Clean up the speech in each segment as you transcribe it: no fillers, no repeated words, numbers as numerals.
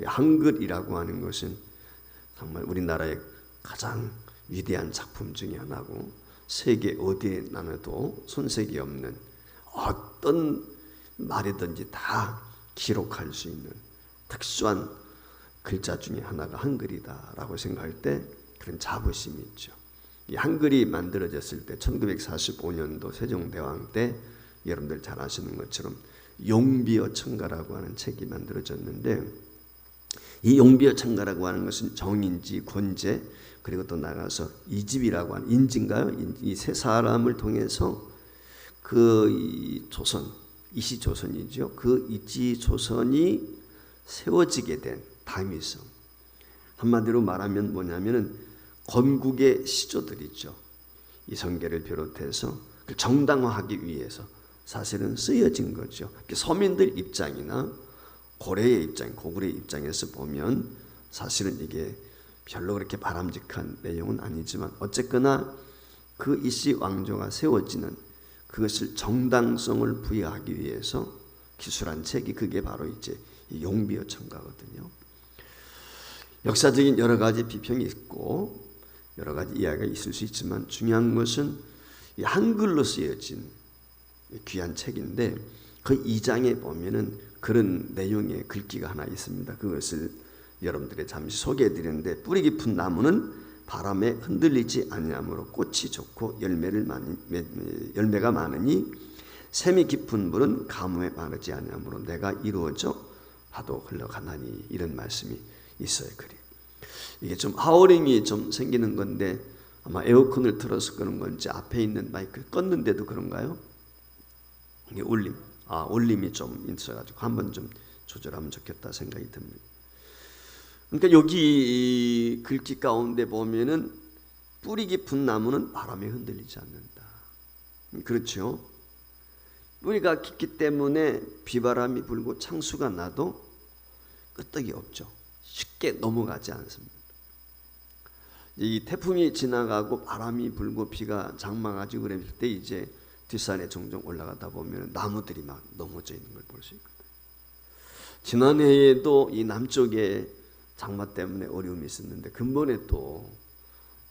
한글이라고 하는 것은 정말 우리나라의 가장 위대한 작품 중에 하나고 세계 어디에 나눠도 손색이 없는 어떤 말이든지 다 기록할 수 있는 특수한 글자 중에 하나가 한글이다라고 생각할 때 그런 자부심이 있죠. 이 한글이 만들어졌을 때 1945년도 세종대왕 때 여러분들 잘 아시는 것처럼 용비어 청가라고 하는 책이 만들어졌는데 이 용비어 청가라고 하는 것은 정인지, 권제 그리고 또 나가서 이집이라고 하는 인지인가요? 이 세 사람을 통해서 그 조선, 이시조선이죠. 그 이시조선이 세워지게 된 다미성. 한마디로 말하면 뭐냐면은 건국의 시조들이죠. 이성계를 비롯해서 정당화하기 위해서 사실은 쓰여진 거죠. 서민들 입장이나 고려의 입장, 고구려의 입장에서 보면 사실은 이게 별로 그렇게 바람직한 내용은 아니지만 어쨌거나 그 이씨 왕조가 세워지는 그것을 정당성을 부여하기 위해서 기술한 책이 그게 바로 이제 용비어 청가거든요. 역사적인 여러 가지 비평이 있고 여러 가지 이야기가 있을 수 있지만 중요한 것은 이 한글로 쓰여진 귀한 책인데 그 2장에 보면은 그런 내용의 글귀가 하나 있습니다. 그것을 여러분들에게 잠시 소개해 드리는데 뿌리 깊은 나무는 바람에 흔들리지 아니하므로 꽃이 좋고 열매가 많으니 샘이 깊은 물은 가뭄에 마르지 아니하므로 내가 이루어져 하도 흘러가나니 이런 말씀이 있어요. 글이 이게 좀 하워링이 좀 생기는 건데 아마 에어컨을 틀어서 그런 건지 앞에 있는 마이크를 껐는데도 그런가요? 이게 울림이 좀 있어가지고 한번 좀 조절하면 좋겠다 생각이 듭니다. 그러니까 여기 글귀 가운데 보면은 뿌리 깊은 나무는 바람에 흔들리지 않는다. 그렇죠? 뿌리가 깊기 때문에 비바람이 불고 창수가 나도 끄떡이 없죠. 쉽게 넘어가지 않습니다. 이 태풍이 지나가고 바람이 불고 비가 장마가지고 그럴 때 이제 뒷산에 종종 올라가다 보면 나무들이 막 넘어져 있는 걸 볼 수 있거든요. 지난해에도 이 남쪽에 장마 때문에 어려움이 있었는데 근본에 또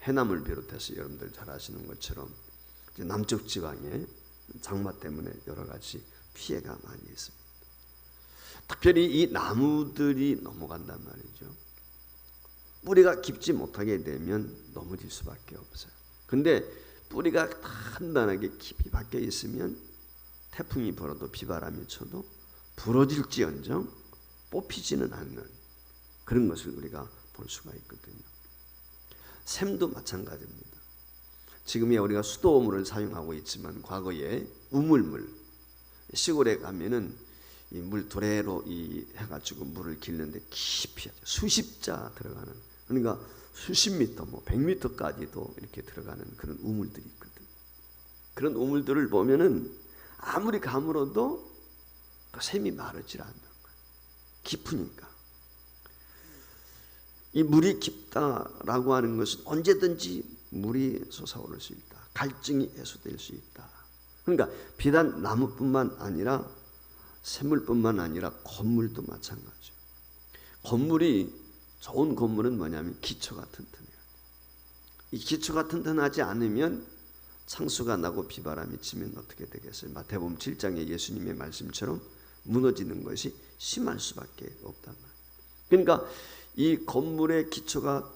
해남을 비롯해서 여러분들 잘 아시는 것처럼 이제 남쪽 지방에 장마 때문에 여러 가지 피해가 많이 있습니다. 특별히 이 나무들이 넘어간단 말이죠. 뿌리가 깊지 못하게 되면 넘어질 수밖에 없어요. 근데 뿌리가 단단하게 깊이 박혀 있으면 태풍이 불어도 비바람이 쳐도 부러질지언정 뽑히지는 않는 그런 것을 우리가 볼 수가 있거든요. 샘도 마찬가지입니다. 지금이야 우리가 수도물을 사용하고 있지만 과거에 우물물 시골에 가면은 이 물 도래로 해가지고 물을 길는데 깊이 수십 자 들어가는 그러니까 수십 미터, 100m까지도 이렇게 들어가는 그런 우물들이 있거든. 그런 우물들을 보면은 아무리 가물어도 그 샘이 마르질 않는 거예요. 깊으니까. 이 물이 깊다라고 하는 것은 언제든지 물이 솟아오를 수 있다. 갈증이 해소될 수 있다. 그러니까 비단 나무뿐만 아니라 샘물뿐만 아니라 건물도 마찬가지죠. 건물이 좋은 건물은 뭐냐면 기초가 튼튼해요. 이 기초가 튼튼하지 않으면 창수가 나고 비바람이 치면 어떻게 되겠어요? 마태복음 7장의 예수님의 말씀처럼 무너지는 것이 심할 수밖에 없단 말이에요. 그러니까 이 건물의 기초가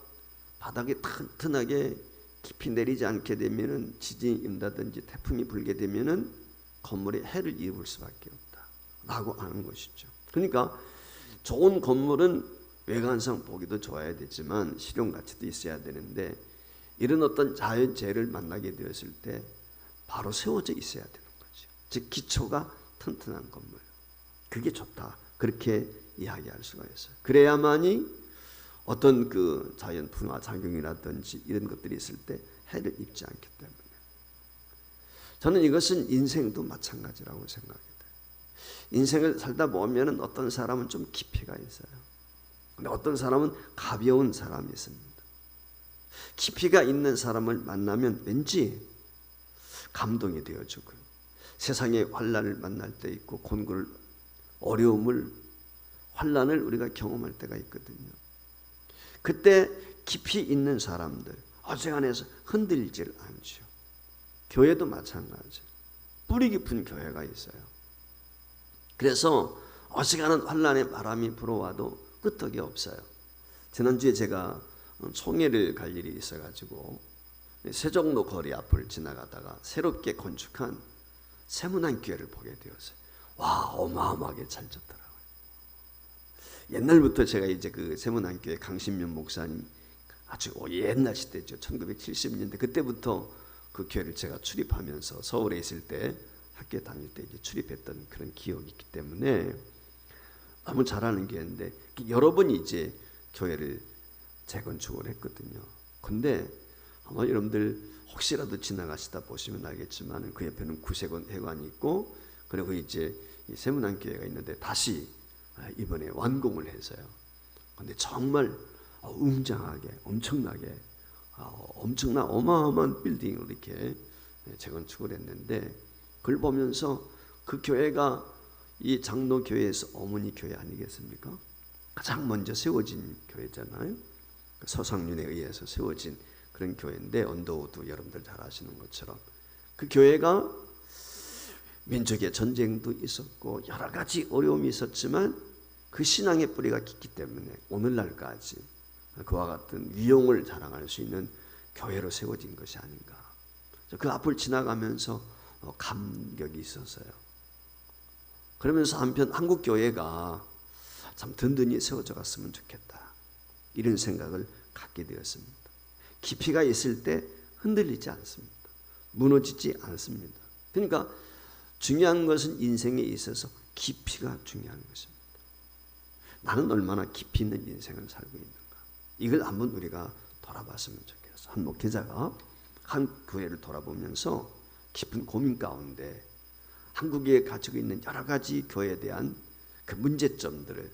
바닥에 튼튼하게 깊이 내리지 않게 되면은 지진이 임다든지 태풍이 불게 되면은 건물에 해를 입을 수밖에 없다라고 하는 것이죠. 그러니까 좋은 건물은 외관상 보기도 좋아야 되지만 실용 가치도 있어야 되는데 이런 어떤 자연재해를 만나게 되었을 때 바로 세워져 있어야 되는 거죠. 즉 기초가 튼튼한 건물. 그게 좋다. 그렇게 이야기할 수가 있어요. 그래야만이 어떤 그 자연 풍화 작용이라든지 이런 것들이 있을 때 해를 입지 않기 때문에 저는 이것은 인생도 마찬가지라고 생각해요. 인생을 살다 보면은 어떤 사람은 좀 깊이가 있어요. 근데 어떤 사람은 가벼운 사람이 있습니다. 깊이가 있는 사람을 만나면 왠지 감동이 되어주고요. 세상의 환난을 만날 때 있고 곤고를 어려움을 환난을 우리가 경험할 때가 있거든요. 그때 깊이 있는 사람들 어지간해서 흔들리질 않죠. 교회도 마찬가지. 뿌리 깊은 교회가 있어요. 그래서 어지간한 환난의 바람이 불어와도 끄떡이 없어요. 지난주에 제가 총회를 갈 일이 있어가지고 세종로 거리 앞을 지나가다가 새롭게 건축한 세문안교회를 보게 되었어요. 와, 어마어마하게 잘 졌더라고요. 옛날부터 제가 이제 그 세문안교회 강신면 목사님 아주 옛날 시대죠. 1970년대 그때부터 그 교회를 제가 출입하면서 서울에 있을 때 학교 다닐 때 이제 출입했던 그런 기억이 있기 때문에 너무 잘하는 교회인데 여러 번 이제 교회를 재건축을 했거든요. 근데 아마 여러분들 혹시라도 지나가시다 보시면 알겠지만 그 옆에는 구세군 회관이 있고 그리고 이제 이 세문안교회가 있는데 다시 이번에 완공을 했어요. 근데 정말 웅장하게 엄청나게 엄청난 어마어마한 빌딩을 이렇게 재건축을 했는데 그걸 보면서 그 교회가 이 장로교회에서 어머니 교회 아니겠습니까? 가장 먼저 세워진 교회잖아요. 서상윤에 의해서 세워진 그런 교회인데 언더우드 여러분들 잘 아시는 것처럼 그 교회가 민족의 전쟁도 있었고 여러 가지 어려움이 있었지만 그 신앙의 뿌리가 깊기 때문에 오늘날까지 그와 같은 위용을 자랑할 수 있는 교회로 세워진 것이 아닌가. 그 앞을 지나가면서 감격이 있었어요. 그러면서 한편 한국 교회가 참 든든히 세워져 갔으면 좋겠다. 이런 생각을 갖게 되었습니다. 깊이가 있을 때 흔들리지 않습니다. 무너지지 않습니다. 그러니까 중요한 것은 인생에 있어서 깊이가 중요한 것입니다. 나는 얼마나 깊이 있는 인생을 살고 있는가. 이걸 한번 우리가 돌아봤으면 좋겠어. 한 목회자가 한 교회를 돌아보면서 깊은 고민 가운데 한국에 가지고 있는 여러 가지 교회에 대한 그 문제점들을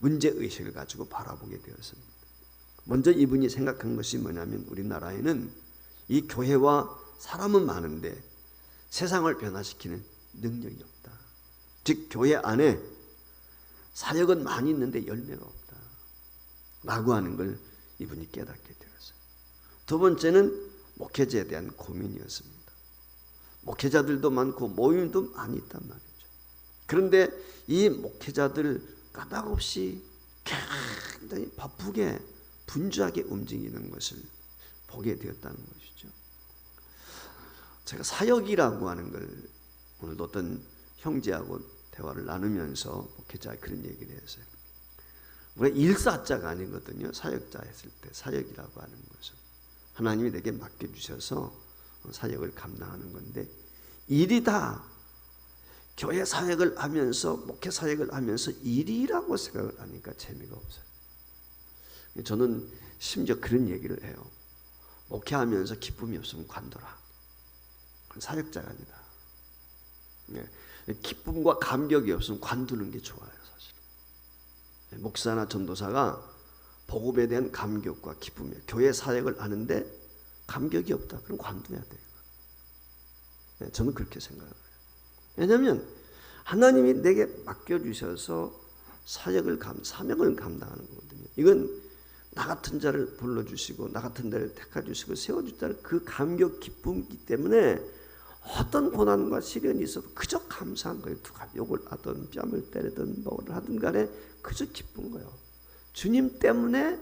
문제의식을 가지고 바라보게 되었습니다. 먼저 이분이 생각한 것이 뭐냐면 우리나라에는 이 교회와 사람은 많은데 세상을 변화시키는 능력이 없다. 즉 교회 안에 사역은 많이 있는데 열매가 없다 라고 하는 걸 이분이 깨닫게 되었어요. 두 번째는 목회자에 대한 고민이었습니다. 목회자들도 많고 모임도 많이 있단 말이죠. 그런데 이 목회자들 까닭없이 굉장히 바쁘게 분주하게 움직이는 것을 보게 되었다는 것이죠. 제가 사역이라고 하는 걸 오늘도 어떤 형제하고 대화를 나누면서 목회자 그런 얘기를 했어요. 우리가 일사자가 아니거든요. 사역자 했을 때 사역이라고 하는 것은 하나님이 내게 맡겨주셔서 사역을 감당하는 건데 일이 다 교회 사역을 하면서 목회 사역을 하면서 일이라고 생각을 하니까 재미가 없어요. 저는 심지어 그런 얘기를 해요. 목회하면서 기쁨이 없으면 관둬라. 그건 사역자가 아니다. 기쁨과 감격이 없으면 관두는 게 좋아요. 사실 목사나 전도사가 복음에 대한 감격과 기쁨이 교회 사역을 하는데 감격이 없다. 그럼 관둬야 돼요. 저는 그렇게 생각해요. 왜냐하면 하나님이 내게 맡겨주셔서 사역을 사명을 감당하는 거거든요. 이건 나 같은 자를 불러주시고 나 같은 자를 택해주시고 세워주셨다는 그 감격 기쁨이기 때문에 어떤 고난과 시련이 있어도 그저 감사한 거예요. 누가 욕을 하든 뺨을 때리든 뭐를 하든 간에 그저 기쁜 거예요. 주님 때문에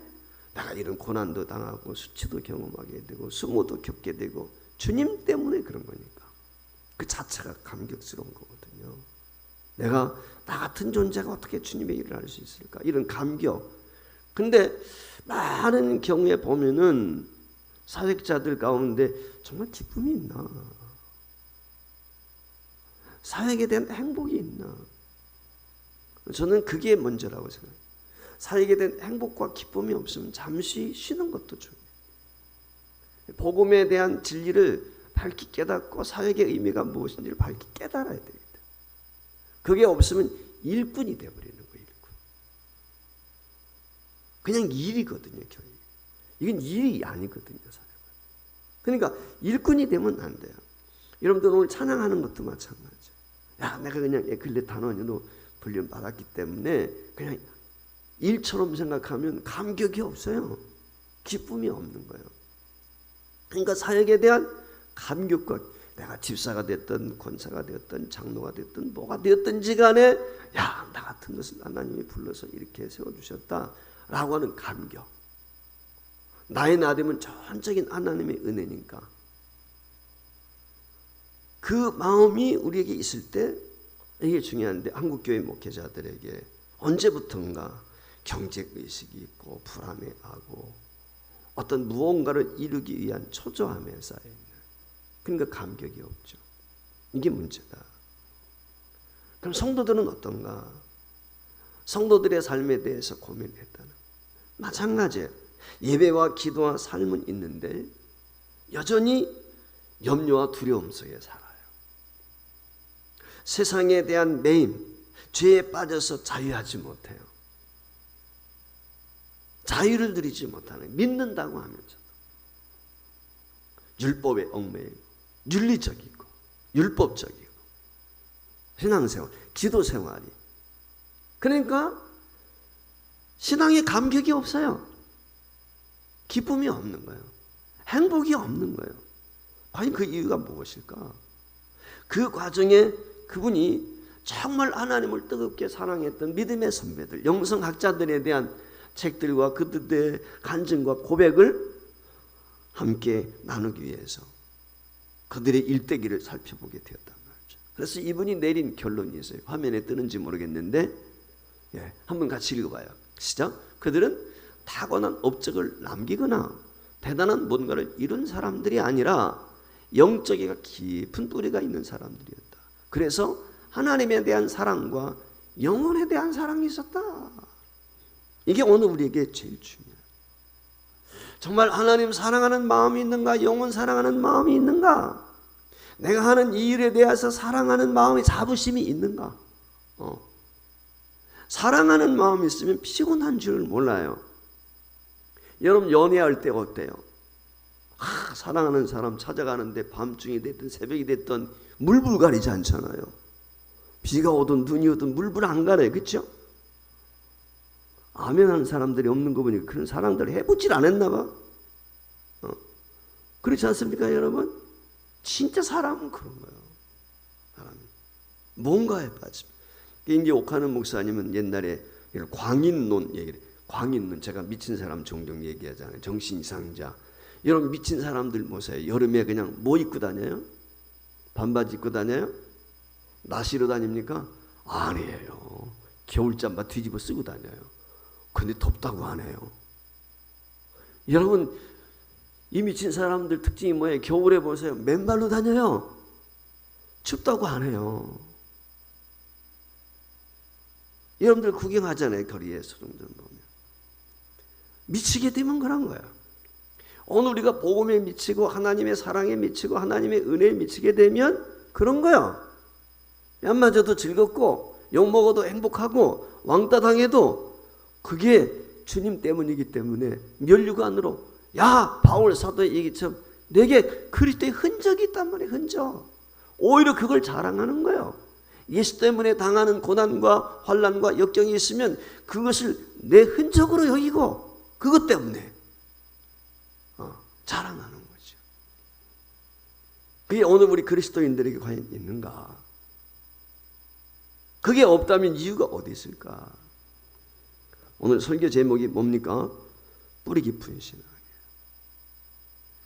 내가 이런 고난도 당하고 수치도 경험하게 되고 수모도 겪게 되고 주님 때문에 그런 거니까 그 자체가 감격스러운 거거든요. 내가 나 같은 존재가 어떻게 주님의 일을 할 수 있을까? 이런 감격. 근데 많은 경우에 보면은 사역자들 가운데 정말 기쁨이 있나? 사역에 대한 행복이 있나? 저는 그게 먼저라고 생각해요. 사역에 대한 행복과 기쁨이 없으면 잠시 쉬는 것도 중요해요. 복음에 대한 진리를 밝히 깨닫고 사역의 의미가 무엇인지를 밝히 깨달아야 되겠다. 그게 없으면 일꾼이 되어버리는 거예요. 일꾼. 그냥 일이거든요. 교회. 이건 일이 아니거든요. 사역은. 그러니까 일꾼이 되면 안 돼요. 여러분들 오늘 찬양하는 것도 마찬가지죠. 야, 내가 그냥 근래 단원으로 훈련 받았기 때문에 그냥 일처럼 생각하면 감격이 없어요. 기쁨이 없는 거예요. 그러니까 사역에 대한 감격과, 내가 집사가 됐든 권사가 됐든 장로가 됐든 뭐가 되었든지 간에 야, 나 같은 것을 하나님이 불러서 이렇게 세워주셨다라고 하는 감격, 나의 나됨은 전적인 하나님의 은혜니까 그 마음이 우리에게 있을 때 이게 중요한데, 한국교회 목회자들에게 언제부턴가 경쟁의식이 있고 불안해하고 어떤 무언가를 이루기 위한 초조함에 쌓여있는, 그러니까 감격이 없죠. 이게 문제다. 그럼 성도들은 어떤가? 성도들의 삶에 대해서 고민했다는, 마찬가지예요. 예배와 기도와 삶은 있는데 여전히 염려와 두려움 속에 살아요. 세상에 대한 매임, 죄에 빠져서 자유하지 못해요. 자유를 누리지 못하는, 믿는다고 하면서도 율법에 얽매이고 윤리적이고 율법적이고 신앙생활, 기도생활이, 그러니까 신앙에 감격이 없어요. 기쁨이 없는 거예요. 행복이 없는 거예요. 과연 그 이유가 무엇일까? 그 과정에 그분이 정말 하나님을 뜨겁게 사랑했던 믿음의 선배들, 영성학자들에 대한 책들과 그들의 간증과 고백을 함께 나누기 위해서 그들의 일대기를 살펴보게 되었단 말이죠. 그래서 이분이 내린 결론이 있어요. 화면에 뜨는지 모르겠는데, 한번 같이 읽어봐요. 시작. 그들은 타고난 업적을 남기거나 대단한 뭔가를 이룬 사람들이 아니라 영적이가 깊은 뿌리가 있는 사람들이었다. 그래서 하나님에 대한 사랑과 영혼에 대한 사랑이 있었다. 이게 오늘 우리에게 제일 중요해요. 정말 하나님 사랑하는 마음이 있는가? 영혼 사랑하는 마음이 있는가? 내가 하는 이 일에 대해서 사랑하는 마음의 자부심이 있는가? 사랑하는 마음이 있으면 피곤한 줄 몰라요. 여러분 연애할 때 어때요? 사랑하는 사람 찾아가는데 밤중이 됐든 새벽이 됐든 물불 가리지 않잖아요. 비가 오든 눈이 오든 물불 안 가려요. 그렇죠? 아멘하는 사람들이 없는 거 보니까 그런 사랑들을 해보질 않았나 봐. 그렇지 않습니까 여러분? 진짜 사람은 그런 거예요. 사람이 뭔가에 빠집니다. 이제 옥하는 목사님은 옛날에 광인론 얘기를, 광인론, 제가 미친 사람 종종 얘기하잖아요. 정신 이상자. 여러분 미친 사람들 보세요. 여름에 그냥 뭐 입고 다녀요? 반바지 입고 다녀요? 나시로 다닙니까? 아니에요. 겨울잠바 뒤집어 쓰고 다녀요. 근데 덥다고 하네요. 여러분 이 미친 사람들 특징이 뭐예요? 겨울에 보세요. 맨발로 다녀요. 춥다고 하네요. 여러분들 구경하잖아요. 거리에 소동전 보면. 미치게 되면 그런 거예요. 오늘 우리가 복음에 미치고 하나님의 사랑에 미치고 하나님의 은혜에 미치게 되면 그런 거예요. 뺨 맞아도 즐겁고 욕먹어도 행복하고 왕따 당해도 그게 주님 때문이기 때문에 면류관으로, 야 바울 사도의 얘기처럼 내게 그리스도의 흔적이 있단 말이에요. 흔적. 오히려 그걸 자랑하는 거예요. 예수 때문에 당하는 고난과 환난과 역경이 있으면 그것을 내 흔적으로 여기고 그것 때문에 자랑하는 거죠. 그게 오늘 우리 그리스도인들에게 과연 있는가? 그게 없다면 이유가 어디 있을까? 오늘 설교 제목이 뭡니까? 뿌리 깊은 신앙이에요.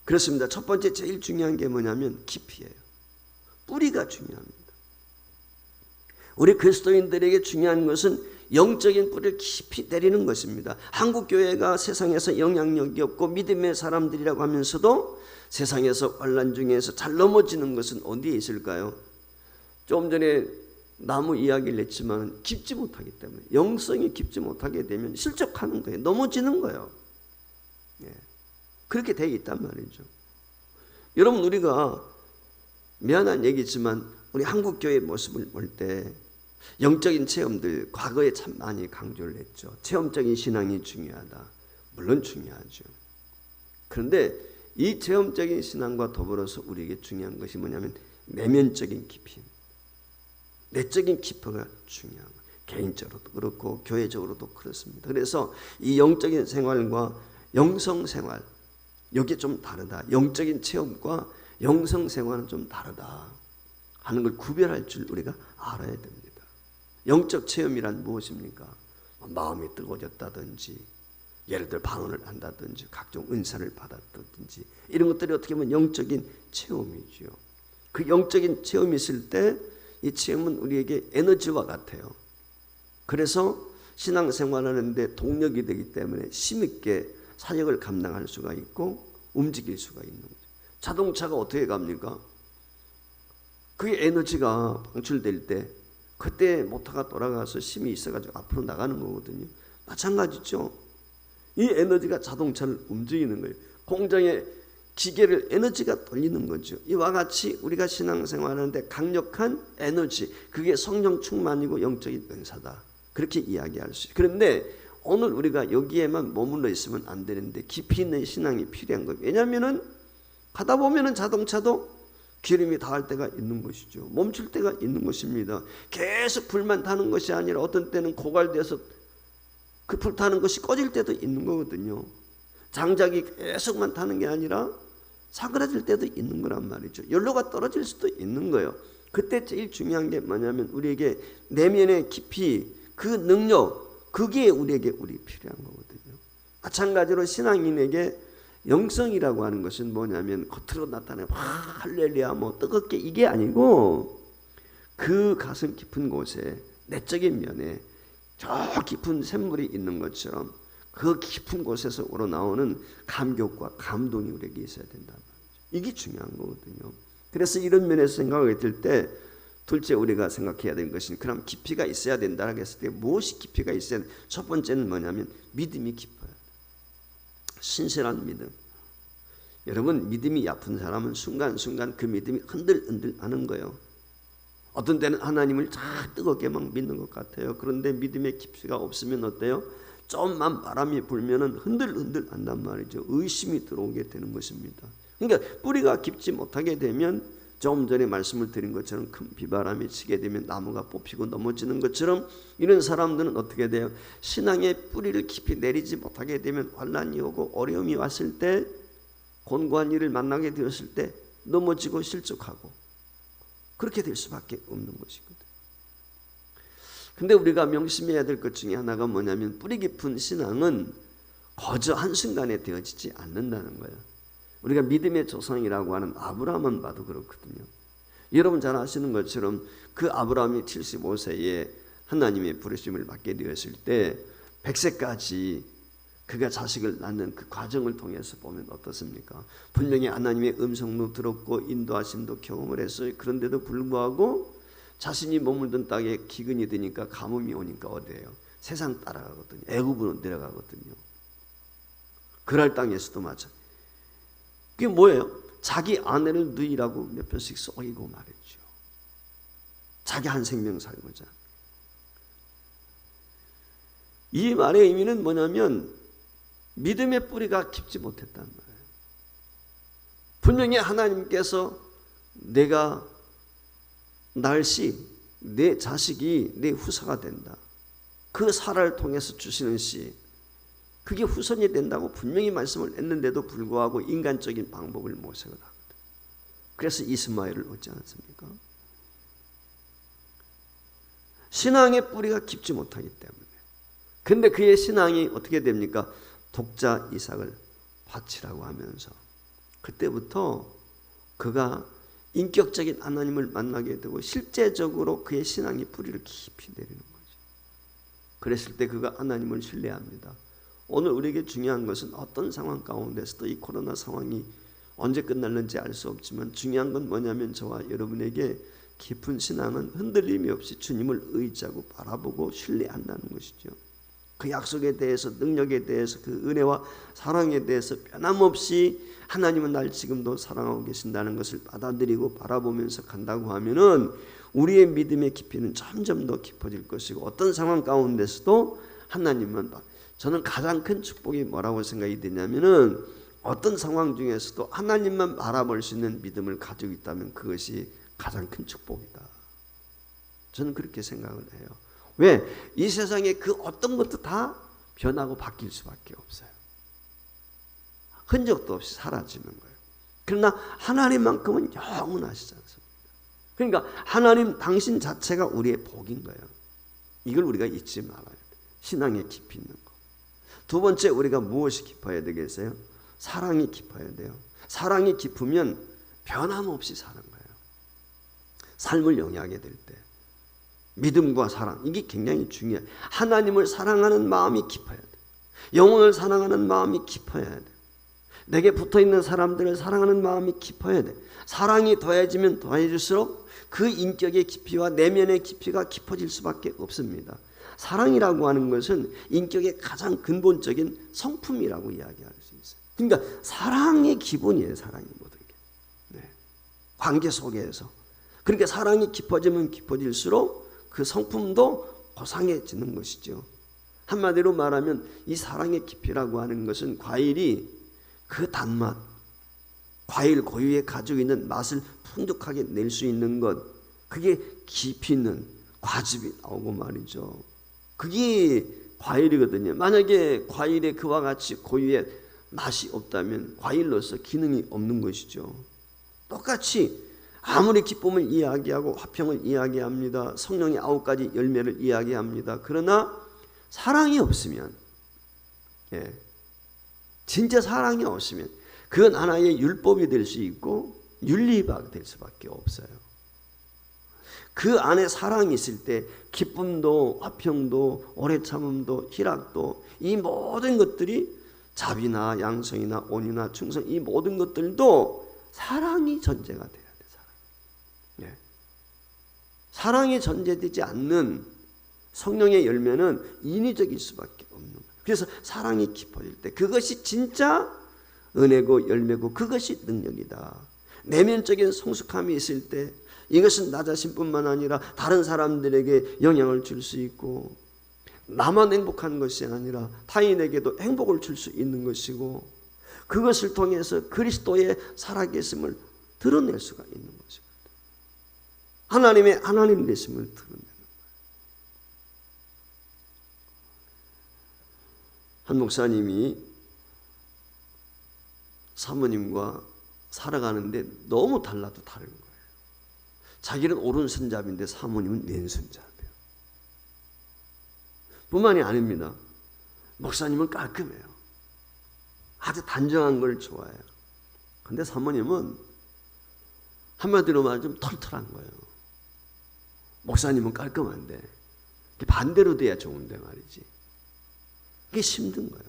그렇습니다. 첫 번째 제일 중요한 게 뭐냐면 깊이예요. 뿌리가 중요합니다. 우리 그리스도인들에게 중요한 것은 영적인 뿌리를 깊이 내리는 것입니다. 한국교회가 세상에서 영향력이 없고 믿음의 사람들이라고 하면서도 세상에서 환난 중에서 잘 넘어지는 것은 어디에 있을까요? 좀 전에 나무 이야기를 했지만 깊지 못하기 때문에, 영성이 깊지 못하게 되면 실족하는 거예요. 넘어지는 거예요. 그렇게 되어 있단 말이죠. 여러분 우리가 미안한 얘기지만 우리 한국교회의 모습을 볼 때 영적인 체험들 과거에 참 많이 강조를 했죠. 체험적인 신앙이 중요하다. 물론 중요하죠. 그런데 이 체험적인 신앙과 더불어서 우리에게 중요한 것이 뭐냐면 내면적인 깊이, 내적인 깊이가 중요한 거예요. 개인적으로도 그렇고 교회적으로도 그렇습니다. 그래서 이 영적인 생활과 영성 생활, 여기 좀 다르다. 영적인 체험과 영성 생활은 좀 다르다 하는 걸 구별할 줄 우리가 알아야 됩니다. 영적 체험이란 무엇입니까? 마음이 뜨거워졌다든지, 예를 들어 방언을 한다든지, 각종 은사를 받았다든지, 이런 것들이 어떻게 보면 영적인 체험이죠. 그 영적인 체험이 있을 때 이 체험은 우리에게 에너지와 같아요. 그래서 신앙생활하는데 동력이 되기 때문에 힘있게 사역을 감당할 수가 있고 움직일 수가 있는 거죠. 자동차가 어떻게 갑니까? 그게 에너지가 방출될 때 그때 모터가 돌아가서 힘이 있어가지고 앞으로 나가는 거거든요. 마찬가지죠. 이 에너지가 자동차를 움직이는 거예요. 공장의 기계를 에너지가 돌리는 거죠. 이와 같이 우리가 신앙생활하는데 강력한 에너지, 그게 성령 충만이고 영적인 은사다, 그렇게 이야기할 수 있어요. 그런데 오늘 우리가 여기에만 머물러 있으면 안 되는데 깊이 있는 신앙이 필요한 거예요. 왜냐하면 가다 보면 자동차도 기름이 닿을 때가 있는 것이죠. 멈출 때가 있는 것입니다. 계속 불만 타는 것이 아니라 어떤 때는 고갈돼서 그 불 타는 것이 꺼질 때도 있는 거거든요. 장작이 계속만 타는 게 아니라 사그라질 때도 있는 거란 말이죠. 연료가 떨어질 수도 있는 거예요. 그때 제일 중요한 게 뭐냐면 우리에게 내면의 깊이, 그 능력, 그게 우리에게 필요한 거거든요. 마찬가지로 신앙인에게 영성이라고 하는 것은 뭐냐면 겉으로 나타내는 할렐루야 뭐 뜨겁게 이게 아니고 그 가슴 깊은 곳에 내적인 면에 저 깊은 샘물이 있는 것처럼 그 깊은 곳에서 우러나오는 감격과 감동이 우리에게 있어야 된단 말이죠. 이게 중요한 거거든요. 그래서 이런 면에서 생각하게 될 때 둘째 우리가 생각해야 되는 것은 그럼 깊이가 있어야 된다라고 했을 때 무엇이 깊이가 있어야 돼? 첫 번째는 뭐냐면 믿음이 깊어야 돼. 신실한 믿음. 여러분, 믿음이 얕은 사람은 순간순간 그 믿음이 흔들흔들 하는 거예요. 어떤 때는 하나님을 잘 뜨겁게 막 믿는 것 같아요. 그런데 믿음의 깊이가 없으면 어때요? 좀만 바람이 불면은 흔들흔들 한단 말이죠. 의심이 들어오게 되는 것입니다. 그러니까 뿌리가 깊지 못하게 되면 조금 전에 말씀을 드린 것처럼 큰 비바람이 치게 되면 나무가 뽑히고 넘어지는 것처럼 이런 사람들은 어떻게 돼요? 신앙의 뿌리를 깊이 내리지 못하게 되면 환난이 오고 어려움이 왔을 때, 곤고한 일을 만나게 되었을 때 넘어지고 실족하고 그렇게 될 수밖에 없는 것이거든요. 근데 우리가 명심해야 될 것 중에 하나가 뭐냐면 뿌리 깊은 신앙은 거저 한순간에 되어지지 않는다는 거예요. 우리가 믿음의 조상이라고 하는 아브라함만 봐도 그렇거든요. 여러분 잘 아시는 것처럼 그 아브라함이 75세에 하나님의 부르심을 받게 되었을 때 100세까지 그가 자식을 낳는 그 과정을 통해서 보면 어떻습니까? 분명히 하나님의 음성도 들었고 인도하심도 경험을 했어요. 그런데도 불구하고 자신이 머물던 땅에 기근이 드니까 가뭄이 오니까 어디예요? 세상 따라가거든요. 애굽으로 내려가거든요. 그랄 땅에서도 마찬가지. 그게 뭐예요? 자기 아내를 누이라고 몇 번씩 쏘이고 말했죠. 자기 한 생명 살고자. 이 말의 의미는 뭐냐면 믿음의 뿌리가 깊지 못했단 말이에요. 분명히 하나님께서 내가 날씨, 내 자식이 내 후사가 된다. 그 사라를 통해서 주시는 씨, 그게 후손이 된다고 분명히 말씀을 했는데도 불구하고 인간적인 방법을 모색을 하거든. 그래서 이스마엘을 얻지 않았습니까? 신앙의 뿌리가 깊지 못하기 때문에. 근데 그의 신앙이 어떻게 됩니까? 독자 이삭을 바치라고 하면서 그때부터 그가 인격적인 하나님을 만나게 되고 실제적으로 그의 신앙이 뿌리를 깊이 내리는 거죠. 그랬을 때 그가 하나님을 신뢰합니다. 오늘 우리에게 중요한 것은 어떤 상황 가운데서도 이 코로나 상황이 언제 끝날는지 알 수 없지만 중요한 건 뭐냐면 저와 여러분에게 깊은 신앙은 흔들림이 없이 주님을 의지하고 바라보고 신뢰한다는 것이죠. 그 약속에 대해서, 능력에 대해서, 그 은혜와 사랑에 대해서 변함없이 하나님은 날 지금도 사랑하고 계신다는 것을 받아들이고 바라보면서 간다고 하면은 우리의 믿음의 깊이는 점점 더 깊어질 것이고 어떤 상황 가운데서도 하나님만 저는 가장 큰 축복이 뭐라고 생각이 되냐면은 어떤 상황 중에서도 하나님만 바라볼 수 있는 믿음을 가지고 있다면 그것이 가장 큰 축복이다. 저는 그렇게 생각을 해요. 왜? 이 세상에 그 어떤 것도 다 변하고 바뀔 수밖에 없어요. 흔적도 없이 사라지는 거예요. 그러나 하나님만큼은 영원하시지 않습니다. 그러니까 하나님 당신 자체가 우리의 복인 거예요. 이걸 우리가 잊지 말아야 돼요. 신앙에 깊이 있는 거. 두 번째, 우리가 무엇이 깊어야 되겠어요? 사랑이 깊어야 돼요. 사랑이 깊으면 변함없이 사는 거예요. 삶을 영위하게 될 때 믿음과 사랑, 이게 굉장히 중요해요. 하나님을 사랑하는 마음이 깊어야 돼요. 영혼을 사랑하는 마음이 깊어야 돼요. 내게 붙어있는 사람들을 사랑하는 마음이 깊어야 돼. 사랑이 더해지면 더해질수록 그 인격의 깊이와 내면의 깊이가 깊어질 수밖에 없습니다. 사랑이라고 하는 것은 인격의 가장 근본적인 성품이라고 이야기할 수 있어요. 그러니까 사랑의 기본이에요. 사랑이 모든 게. 네. 관계 속에서. 그러니까 사랑이 깊어지면 깊어질수록 그 성품도 고상해지는 것이죠. 한마디로 말하면 이 사랑의 깊이라고 하는 것은 과일이 그 단맛, 과일 고유에 가지고 있는 맛을 풍족하게 낼 수 있는 것, 그게 깊이 있는 과즙이 나오고 말이죠. 그게 과일이거든요. 만약에 과일에 그와 같이 고유의 맛이 없다면 과일로서 기능이 없는 것이죠. 똑같이 아무리 기쁨을 이야기하고 화평을 이야기합니다. 성령의 9가지 열매를 이야기합니다. 그러나 사랑이 없으면, 진짜 사랑이 없으면 그건 하나의 율법이 될 수 있고 윤리가 될 수밖에 없어요. 그 안에 사랑이 있을 때 기쁨도 화평도 오래 참음도 희락도 이 모든 것들이 자비나 양성이나 온유나 충성 이 모든 것들도 사랑이 전제가 돼야 돼. 사랑이 전제되지 않는 성령의 열매는 인위적일 수밖에 없는 거예요. 그래서 사랑이 깊어질 때 그것이 진짜 은혜고 열매고 그것이 능력이다. 내면적인 성숙함이 있을 때 이것은 나 자신뿐만 아니라 다른 사람들에게 영향을 줄 수 있고 나만 행복한 것이 아니라 타인에게도 행복을 줄 수 있는 것이고 그것을 통해서 그리스도의 살아계심을 드러낼 수가 있는 것이고 하나님의 하나님 되심을 드러내는 거예요. 한 목사님이 사모님과 살아가는데 너무 달라도 다른 거예요. 자기는 오른손잡이인데 사모님은 왼손잡이에요. 뿐만이 아닙니다. 목사님은 깔끔해요. 아주 단정한 걸 좋아해요. 근데 사모님은 한마디로 말하면 좀 털털한 거예요. 목사님은 깔끔한데 반대로 돼야 좋은데 말이지. 이게 힘든 거예요.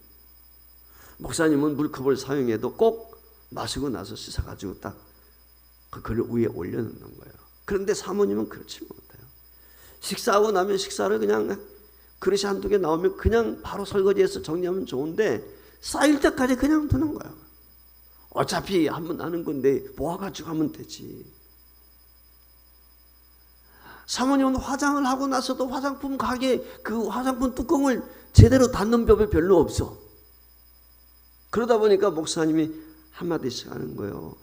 목사님은 물컵을 사용해도 꼭 마시고 나서 씻어가지고 딱 그 그릇 위에 올려놓는 거예요. 그런데 사모님은 그렇지 못해요. 식사하고 나면 식사를 그냥 그릇이 한두 개 나오면 그냥 바로 설거지해서 정리하면 좋은데 쌓일 때까지 그냥 두는 거예요. 어차피 한번 하는 건데 모아가지고 하면 되지. 사모님은 화장을 하고 나서도 화장품 가게 그 화장품 뚜껑을 제대로 닫는 법이 별로 없어. 그러다 보니까 목사님이 한마디씩 하는 거예요.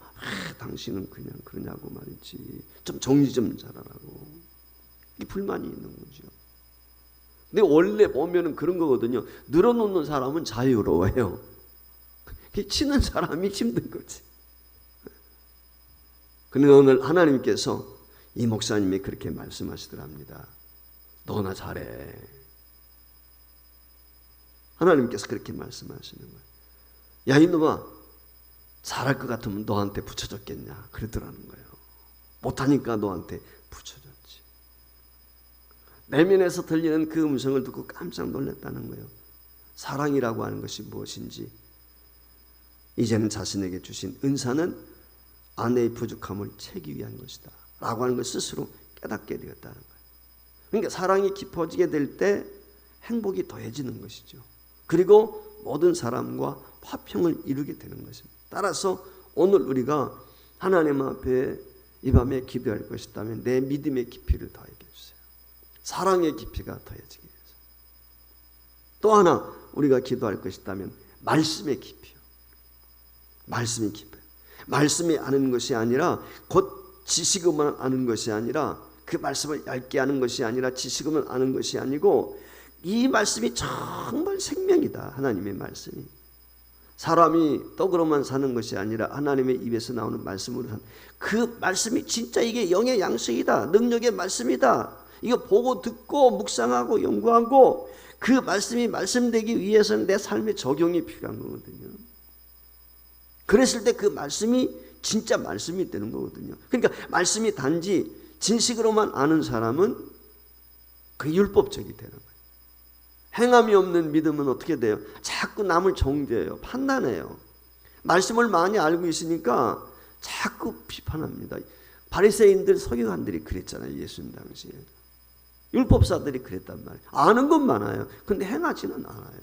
당신은 그냥 그러냐고 말이지. 좀 정리 좀 잘하라고. 이 불만이 있는 거죠. 근데 원래 보면은 그런 거거든요. 늘어놓는 사람은 자유로워요. 치는 사람이 힘든 거지. 그런데 오늘 하나님께서 이 목사님이 그렇게 말씀하시더랍니다. 너나 잘해. 하나님께서 그렇게 말씀하시는 거예요. 야 이놈아 잘할 것 같으면 너한테 붙여줬겠냐 그러더라는 거예요. 못하니까 너한테 붙여줬지. 내면에서 들리는 그 음성을 듣고 깜짝 놀랐다는 거예요. 사랑이라고 하는 것이 무엇인지 이제는 자신에게 주신 은사는 아내의 부족함을 채우기 위한 것이다 라고 하는 걸 스스로 깨닫게 되었다는 거예요. 그러니까 사랑이 깊어지게 될 때 행복이 더해지는 것이죠. 그리고 모든 사람과 화평을 이루게 되는 것입니다. 따라서 오늘 우리가 하나님 앞에 이 밤에 기도할 것이 있다면 내 믿음의 깊이를 더하게 해주세요. 사랑의 깊이가 더해지게 해서. 또 하나 우리가 기도할 것이 있다면 말씀의 깊이요. 말씀이 깊어요. 말씀이 아는 것이 아니라 곧 지식으로만 아는 것이 아니라 그 말씀을 얇게 하는 것이 아니라 지식으로만 아는 것이 아니고 이 말씀이 정말 생명이다. 하나님의 말씀이. 사람이 떡으로만 사는 것이 아니라 하나님의 입에서 나오는 말씀으로 사는 그 말씀이 진짜 이게 영의 양식이다. 능력의 말씀이다. 이거 보고 듣고 묵상하고 연구하고 그 말씀이 말씀되기 위해서는 내 삶에 적용이 필요한 거거든요. 그랬을 때 그 말씀이 진짜 말씀이 되는 거거든요. 그러니까 말씀이 단지 진식으로만 아는 사람은 그게 율법적이 되는 거예요. 행함이 없는 믿음은 어떻게 돼요? 자꾸 남을 정죄해요. 판단해요. 말씀을 많이 알고 있으니까 자꾸 비판합니다. 바리새인들 서기관들이 그랬잖아요. 예수님 당시에. 율법사들이 그랬단 말이에요. 아는 건 많아요. 근데 행하지는 않아요.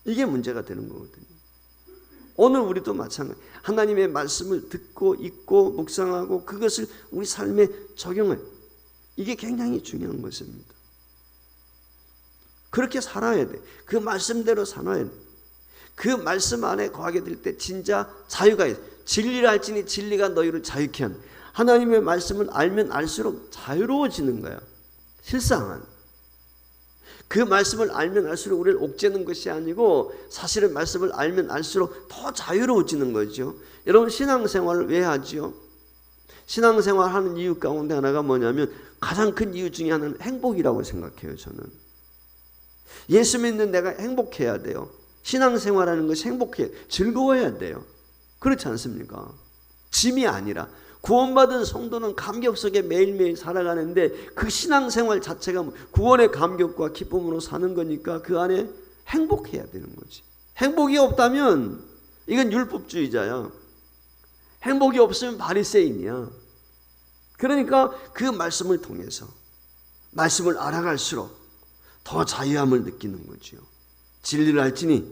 이게 문제가 되는 거거든요. 오늘 우리도 마찬가지. 하나님의 말씀을 듣고 읽고 묵상하고 그것을 우리 삶에 적용해. 이게 굉장히 중요한 것입니다. 그렇게 살아야 돼. 그 말씀대로 살아야 돼. 그 말씀 안에 거하게 될 때 진짜 자유가 있어. 진리를 알지니 진리가 너희를 자유케 하는. 하나님의 말씀을 알면 알수록 자유로워지는 거야. 실상은. 그 말씀을 알면 알수록 우리를 옥죄는 것이 아니고 사실은 말씀을 알면 알수록 더 자유로워지는 거죠. 여러분 신앙생활을 왜 하죠? 신앙생활 하는 이유 가운데 하나가 뭐냐면 가장 큰 이유 중에 하나는 행복이라고 생각해요. 저는. 예수 믿는 내가 행복해야 돼요. 신앙생활하는 것이 행복해 즐거워야 돼요. 그렇지 않습니까? 짐이 아니라 구원받은 성도는 감격 속에 매일매일 살아가는데 그 신앙생활 자체가 구원의 감격과 기쁨으로 사는 거니까 그 안에 행복해야 되는 거지. 행복이 없다면 이건 율법주의자야. 행복이 없으면 바리새인이야. 그러니까 그 말씀을 통해서 말씀을 알아갈수록 더 자유함을 느끼는 거죠. 진리를 알지니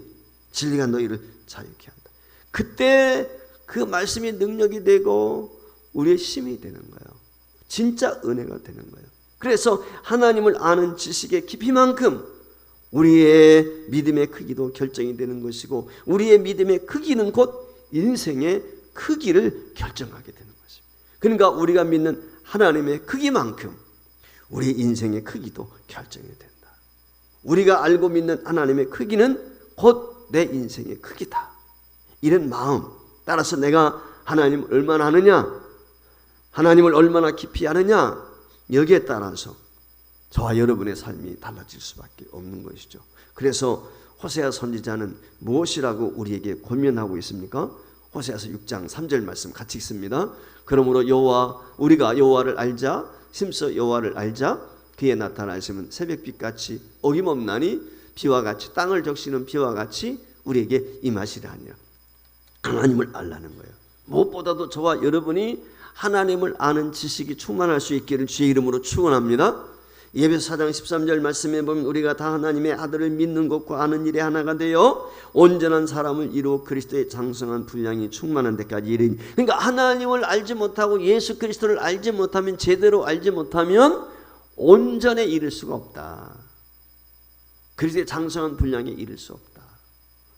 진리가 너희를 자유케 한다. 그때 그 말씀이 능력이 되고 우리의 힘이 되는 거예요. 진짜 은혜가 되는 거예요. 그래서 하나님을 아는 지식의 깊이만큼 우리의 믿음의 크기도 결정이 되는 것이고 우리의 믿음의 크기는 곧 인생의 크기를 결정하게 되는 것입니다. 그러니까 우리가 믿는 하나님의 크기만큼 우리 인생의 크기도 결정이 된다. 우리가 알고 믿는 하나님의 크기는 곧 내 인생의 크기다. 이런 마음 따라서 내가 하나님을 얼마나 아느냐, 하나님을 얼마나 깊이 아느냐, 여기에 따라서 저와 여러분의 삶이 달라질 수밖에 없는 것이죠. 그래서 호세아 선지자는 무엇이라고 우리에게 권면하고 있습니까? 호세아서 6장 3절 말씀 같이 읽습니다. 그러므로 우리가 여호와를 알자, 힘써 여호와를 알자. 그의 나타나심은 새벽빛같이 어김없나니 비와 같이 땅을 적시는 비와 같이 우리에게 임하시라 하니라. 하나님을 알라는 거예요. 무엇보다도 저와 여러분이 하나님을 아는 지식이 충만할 수 있기를 주의 이름으로 축원합니다. 예배서 4장 13절 말씀에 보면 우리가 다 하나님의 아들을 믿는 것과 아는 일에 하나가 되어 온전한 사람을 이루어 그리스도의 장성한 분량이 충만한 데까지 이르니. 그러니까 하나님을 알지 못하고 예수 그리스도를 알지 못하면, 제대로 알지 못하면 온전에 이를 수가 없다. 그리스도의 장성한 분량에 이를 수 없다.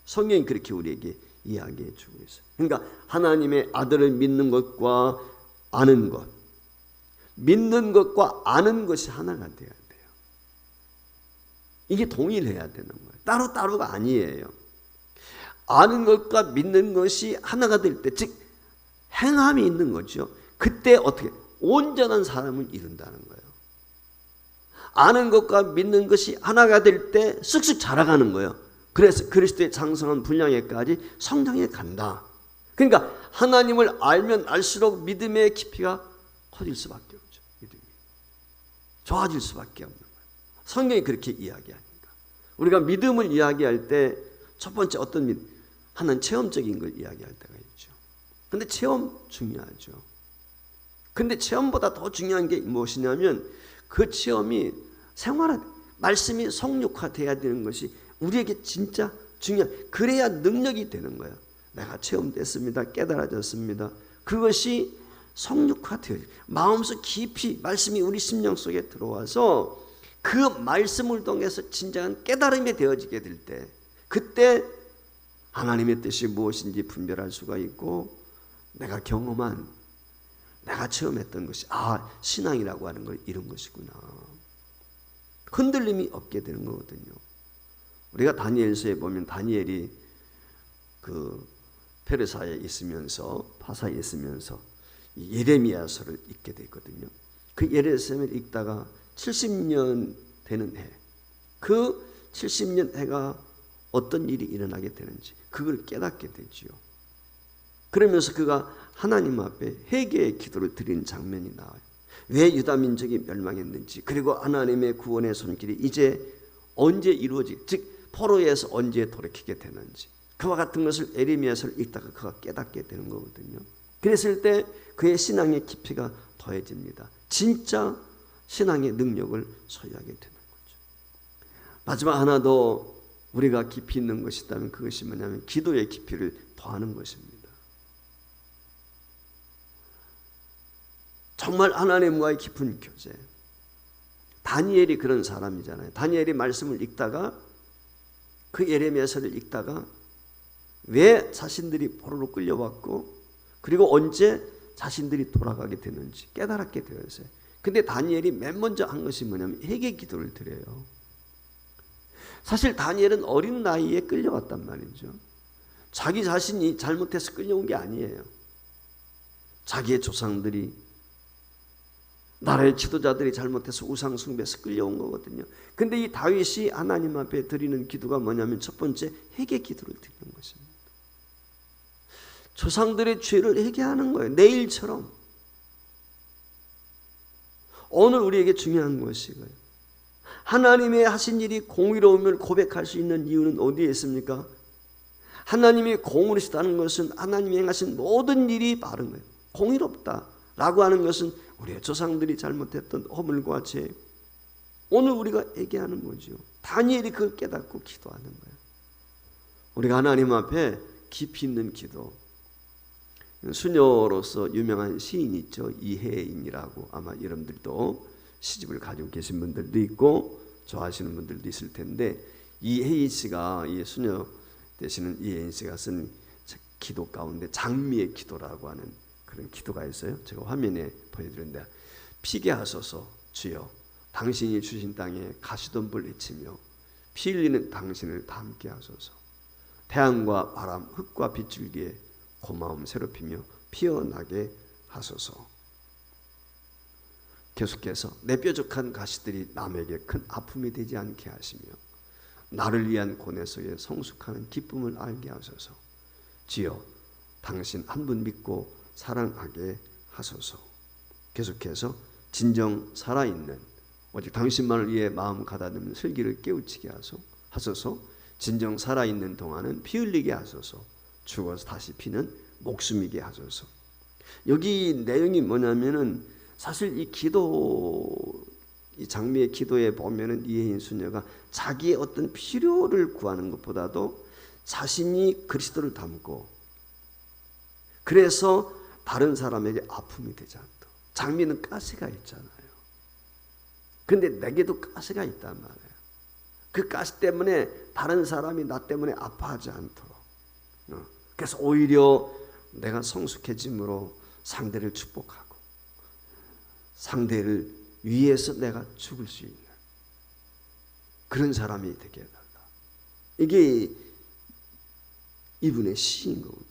성경이 그렇게 우리에게 이야기해 주고 있어요. 그러니까 하나님의 아들을 믿는 것과 아는 것, 믿는 것과 아는 것이 하나가 되어야 돼요. 이게 동일해야 되는 거예요. 따로따로가 아니에요. 아는 것과 믿는 것이 하나가 될 때, 즉 행함이 있는 거죠. 그때 어떻게 온전한 사람을 이룬다는 거예요. 아는 것과 믿는 것이 하나가 될 때 쓱쓱 자라가는 거예요. 그래서 그리스도의 장성한 분량에까지 성장해 간다. 그러니까 하나님을 알면 알수록 믿음의 깊이가 커질 수밖에 없죠. 믿음이 좋아질 수밖에 없는 거예요. 성경이 그렇게 이야기하니까. 우리가 믿음을 이야기할 때 첫 번째 어떤 믿음? 하나는 체험적인 걸 이야기할 때가 있죠. 근데 체험 중요하죠. 근데 체험보다 더 중요한 게 무엇이냐면 그 체험이 생활화, 말씀이 성육화돼야 되는 것이 우리에게 진짜 중요한, 그래야 능력이 되는 거예요. 내가 체험됐습니다. 깨달아졌습니다. 그것이 성육화되어 마음속 깊이 말씀이 우리 심령 속에 들어와서 그 말씀을 통해서 진정한 깨달음이 되어지게 될 때, 그때 하나님의 뜻이 무엇인지 분별할 수가 있고 내가 경험한 내가 체험했던 것이 신앙이라고 하는 건 이런 것이구나. 흔들림이 없게 되는 거거든요. 우리가 다니엘서에 보면 다니엘이 그 페르사에 있으면서 파사에 있으면서 예레미야서를 읽게 되거든요. 그 예레미야서를 읽다가 70년 되는 해, 그 70년 해가 어떤 일이 일어나게 되는지 그걸 깨닫게 되지요. 그러면서 그가 하나님 앞에 회개의 기도를 드리는 장면이 나와요. 왜 유다 민족이 멸망했는지, 그리고 하나님의 구원의 손길이 이제 언제 즉 포로에서 언제 돌이키게 되는지, 그와 같은 것을 예레미야서를 읽다가 그가 깨닫게 되는 거거든요. 그랬을 때 그의 신앙의 깊이가 더해집니다. 진짜 신앙의 능력을 소유하게 되는 거죠. 마지막 하나 더 우리가 깊이 있는 것이 있다면 그것이 뭐냐면 기도의 깊이를 더하는 것입니다. 정말 하나님과의 깊은 교제. 다니엘이 그런 사람이잖아요. 다니엘이 말씀을 읽다가 그 예레미야서를 읽다가 왜 자신들이 포로로 끌려왔고 그리고 언제 자신들이 돌아가게 되는지 깨달았게 되었어요. 근데 다니엘이 맨 먼저 한 것이 뭐냐면 회개 기도를 드려요. 사실 다니엘은 어린 나이에 끌려왔단 말이죠. 자기 자신이 잘못해서 끌려온 게 아니에요. 자기의 조상들이, 나라의 지도자들이 잘못해서 우상 숭배해서 끌려온 거거든요. 근데 이 다윗이 하나님 앞에 드리는 기도가 뭐냐면 첫 번째 회개 기도를 드리는 것입니다. 조상들의 죄를 회개하는 거예요. 내일처럼. 오늘 우리에게 중요한 것이 이거예요. 하나님의 하신 일이 공의로움을 고백할 수 있는 이유는 어디에 있습니까? 하나님이 공의로우시다는 것은 하나님이 행하신 모든 일이 바른 거예요. 공의롭다라고 하는 것은 우리의 조상들이 잘못했던 허물과 죄, 오늘 우리가 얘기하는 거죠. 다니엘이 그걸 깨닫고 기도하는 거예요. 우리가 하나님 앞에 깊이 있는 기도. 수녀로서 유명한 시인이 있죠. 이혜인이라고. 아마 여러분들도 시집을 가지고 계신 분들도 있고 좋아하시는 분들도 있을 텐데, 이혜인 씨가, 이 수녀 되시는 이혜인 씨가 쓴 기도 가운데 장미의 기도라고 하는 그런 기도가 있어요. 제가 화면에 보여드렸는데, 피게 하소서 주여, 당신이 주신 땅에 가시덤불 외치며 피 흘리는 당신을 담게 하소서. 태양과 바람, 흙과 빗줄기에 고마움 새롭히며 피어나게 하소서. 계속해서 내 뾰족한 가시들이 남에게 큰 아픔이 되지 않게 하시며 나를 위한 고뇌 속에 성숙하는 기쁨을 알게 하소서. 주여, 당신 한 분 믿고 사랑하게 하소서. 계속해서 진정 살아있는, 오직 당신만을 위해 마음 가다듬는 슬기를 깨우치게 하소서. 진정 살아있는 동안은 피 흘리게 하소서. 죽어서 다시 피는 목숨이게 하소서. 여기 내용이 뭐냐면은 사실 이 기도, 이 장미의 기도에 보면은 이혜인 수녀가 자기의 어떤 필요를 구하는 것보다도 자신이 그리스도를 닮고, 그래서 다른 사람에게 아픔이 되지 않도록. 장미는 가시가 있잖아요. 근데 내게도 가시가 있단 말이에요. 그 가시 때문에 다른 사람이 나 때문에 아파하지 않도록. 그래서 오히려 내가 성숙해짐으로 상대를 축복하고 상대를 위해서 내가 죽을 수 있는 그런 사람이 되게 해달라. 이게 이분의 시인 거거든요.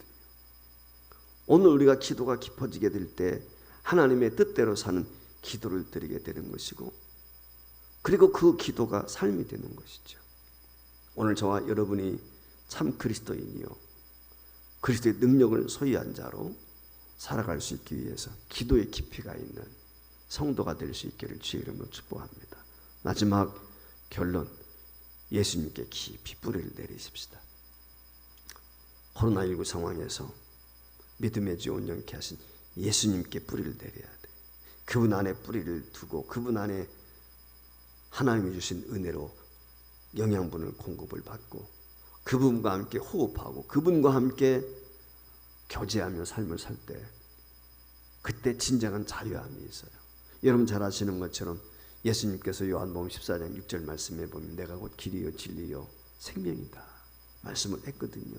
오늘 우리가 기도가 깊어지게 될 때 하나님의 뜻대로 사는 기도를 드리게 되는 것이고, 그리고 그 기도가 삶이 되는 것이죠. 오늘 저와 여러분이 참 그리스도인이요, 그리스도의 능력을 소유한 자로 살아갈 수 있기 위해서 기도의 깊이가 있는 성도가 될 수 있기를 주의 이름으로 축복합니다. 마지막 결론, 예수님께 깊이 뿌리를 내리십시다. 코로나19 상황에서 믿음의 주 온전케 하신 예수님께 뿌리를 내려야 돼. 그분 안에 뿌리를 두고 그분 안에 하나님이 주신 은혜로 영양분을 공급을 받고 그분과 함께 호흡하고 그분과 함께 교제하며 삶을 살 때, 그때 진정한 자유함이 있어요. 여러분 잘 아시는 것처럼 예수님께서 요한복음 14장 6절 말씀에 보면 내가 곧 길이요 진리요 생명이다 말씀을 했거든요.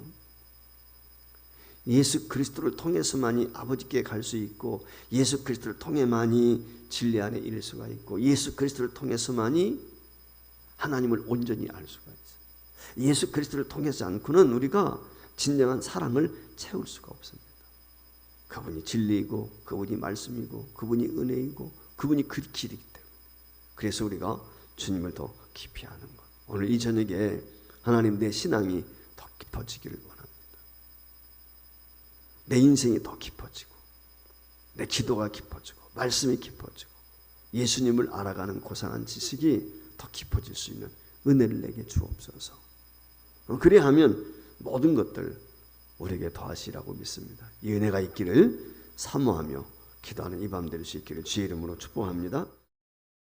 예수 그리스도를 통해서만이 아버지께 갈 수 있고, 예수 그리스도를 통해만이 진리 안에 이를 수가 있고, 예수 그리스도를 통해서만이 하나님을 온전히 알 수가 있어요. 예수 그리스도를 통해서 않고는 우리가 진정한 사랑을 채울 수가 없습니다. 그분이 진리이고, 그분이 말씀이고, 그분이 은혜이고, 그분이 그 길이기 때문에. 그래서 우리가 주님을 더 깊이 아는 것. 오늘 이 저녁에 하나님, 내 신앙이 더 깊어지기를 원합니다. 내 인생이 더 깊어지고, 내 기도가 깊어지고, 말씀이 깊어지고, 예수님을 알아가는 고상한 지식이 더 깊어질 수 있는 은혜를 내게 주옵소서. 그래야 하면 모든 것들 우리에게 더하시라고 믿습니다. 이 은혜가 있기를 사모하며 기도하는 이 밤 될 수 있기를 주의 이름으로 축복합니다.